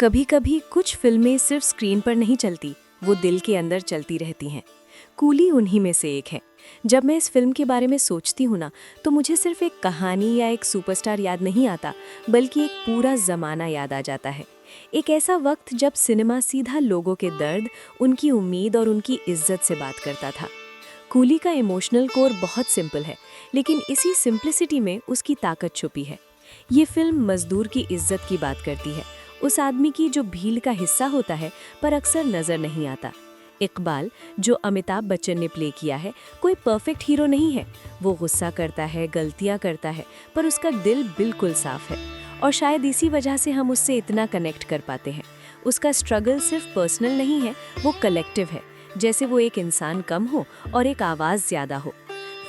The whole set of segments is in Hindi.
कभी कभी कुछ फिल्में सिर्फ स्क्रीन पर नहीं चलती, वो दिल के अंदर चलती रहती हैं। कूली उन्हीं में से एक है। जब मैं इस फिल्म के बारे में सोचती हूँ ना, तो मुझे सिर्फ एक कहानी या एक सुपरस्टार याद नहीं आता, बल्कि एक पूरा ज़माना याद आ जाता है। एक ऐसा वक्त जब सिनेमा सीधा लोगों के दर्द, उनकी उम्मीद और उनकी इज्जत से बात करता था। कूली का इमोशनल कोर बहुत सिंपल है, लेकिन इसी सिंप्लिसिटी में उसकी ताकत छुपी है। ये फिल्म मजदूर की इज्जत की बात करती है, उस आदमी की जो भीड़ का हिस्सा होता है पर अक्सर नजर नहीं आता। इकबाल, जो अमिताभ बच्चन ने प्ले किया है, कोई परफेक्ट हीरो नहीं है। वो गुस्सा करता है, गलतियां करता है, पर उसका दिल बिल्कुल साफ है। और शायद इसी वजह से हम उससे इतना कनेक्ट कर पाते हैं। उसका स्ट्रगल सिर्फ पर्सनल नहीं है, वो कलेक्टिव है, जैसे वो एक इंसान कम हो और एक आवाज़ ज़्यादा हो।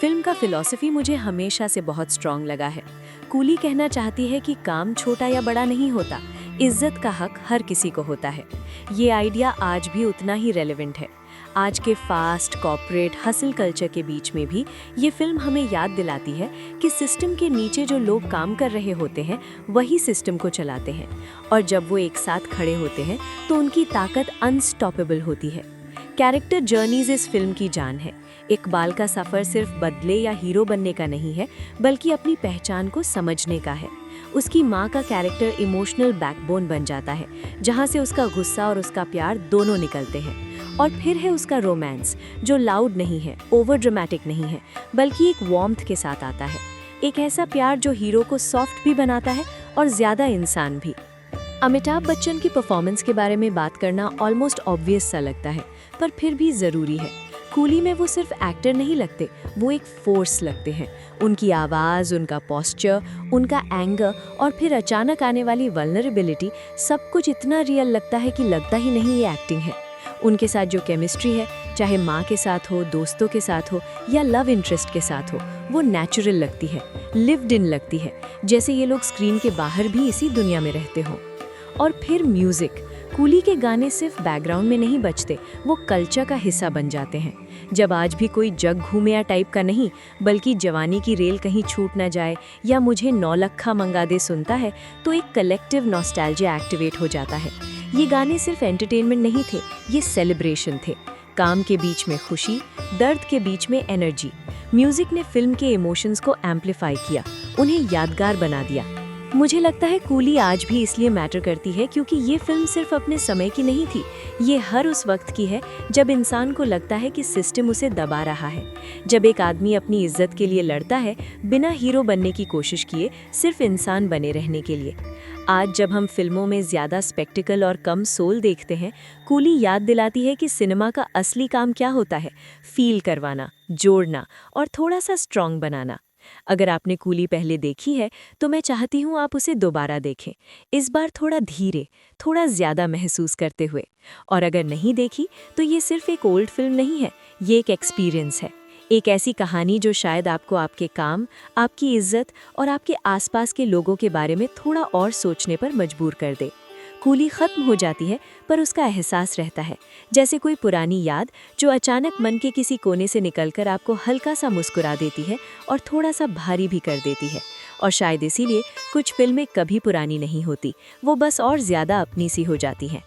फिल्म का फिलॉसफी मुझे हमेशा से बहुत स्ट्रॉन्ग लगा है। कूली कहना चाहती है कि काम छोटा या बड़ा नहीं होता, इज्जत का हक हर किसी को होता है। ये आइडिया आज भी उतना ही रेलेवेंट है। आज के फास्ट कॉर्पोरेट हसल कल्चर के बीच में भी ये फिल्म हमें याद दिलाती है कि सिस्टम के नीचे जो लोग काम कर रहे होते हैं, वही सिस्टम को चलाते हैं। और जब वो एक साथ खड़े होते हैं तो उनकी ताकत अनस्टॉपेबल होती है। कैरेक्टर जर्नीज इस फिल्म की जान है। इकबाल का सफ़र सिर्फ बदले या हीरो बनने का नहीं है, बल्कि अपनी पहचान को समझने का है। उसकी माँ का कैरेक्टर इमोशनल बैकबोन बन जाता है, जहाँ से उसका गुस्सा और उसका प्यार दोनों निकलते हैं। और फिर है उसका रोमांस, जो लाउड नहीं है, ओवर ड्रामेटिक नहीं है, बल्कि एक वार्मथ के साथ आता है। एक ऐसा प्यार जो हीरो को सॉफ्ट भी बनाता है और ज़्यादा इंसान भी। अमिताभ बच्चन की परफॉर्मेंस के बारे में बात करना ऑलमोस्ट ऑब्वियस सा लगता है, पर फिर भी ज़रूरी है। कूली में वो सिर्फ एक्टर नहीं लगते, वो एक फोर्स लगते हैं। उनकी आवाज़, उनका पोस्चर, उनका एंगर और फिर अचानक आने वाली वल्नरेबिलिटी, सब कुछ इतना रियल लगता है कि लगता ही नहीं ये एक्टिंग है। उनके साथ जो केमिस्ट्री है, चाहे माँ के साथ हो, दोस्तों के साथ हो या लव इंटरेस्ट के साथ हो, वो नेचुरल लगती है, लिव्ड इन लगती है, जैसे ये लोग स्क्रीन के बाहर भी इसी दुनिया में रहते हों। और फिर म्यूज़िक, कूली के गाने सिर्फ बैकग्राउंड में नहीं बजते, वो कल्चर का हिस्सा बन जाते हैं। जब आज भी कोई जग घूमे या टाइप का नहीं, बल्कि जवानी की रेल कहीं छूट ना जाए या मुझे नौलखा मंगा दे सुनता है, तो एक कलेक्टिव नॉस्टैल्जिया एक्टिवेट हो जाता है। ये गाने सिर्फ एंटरटेनमेंट नहीं थे, ये सेलिब्रेशन थे। काम के बीच में खुशी, दर्द के बीच में एनर्जी। म्यूजिक ने फिल्म के इमोशंस को एम्पलीफाई किया, उन्हें यादगार बना दिया। मुझे लगता है कूली आज भी इसलिए मैटर करती है क्योंकि ये फिल्म सिर्फ अपने समय की नहीं थी, ये हर उस वक्त की है जब इंसान को लगता है कि सिस्टम उसे दबा रहा है। जब एक आदमी अपनी इज्जत के लिए लड़ता है, बिना हीरो बनने की कोशिश किए, सिर्फ इंसान बने रहने के लिए। आज जब हम फिल्मों में ज़्यादा स्पेक्टिकल और कम सोल देखते हैं, कूली याद दिलाती है कि सिनेमा का असली काम क्या होता है, फील करवाना, जोड़ना और थोड़ा सा स्ट्रॉन्ग बनाना। अगर आपने कूली पहले देखी है, तो मैं चाहती हूँ आप उसे दोबारा देखें, इस बार थोड़ा धीरे, थोड़ा ज़्यादा महसूस करते हुए। और अगर नहीं देखी, तो ये सिर्फ एक ओल्ड फिल्म नहीं है, ये एक एक्सपीरियंस है। एक ऐसी कहानी जो शायद आपको आपके काम, आपकी इज्जत और आपके आसपास के लोगों के बारे में थोड़ा और सोचने पर मजबूर कर दे। कूली खत्म हो जाती है, पर उसका एहसास रहता है, जैसे कोई पुरानी याद जो अचानक मन के किसी कोने से निकलकर आपको हल्का सा मुस्कुरा देती है और थोड़ा सा भारी भी कर देती है। और शायद इसीलिए कुछ फिल्में कभी पुरानी नहीं होती, वो बस और ज़्यादा अपनी सी हो जाती हैं।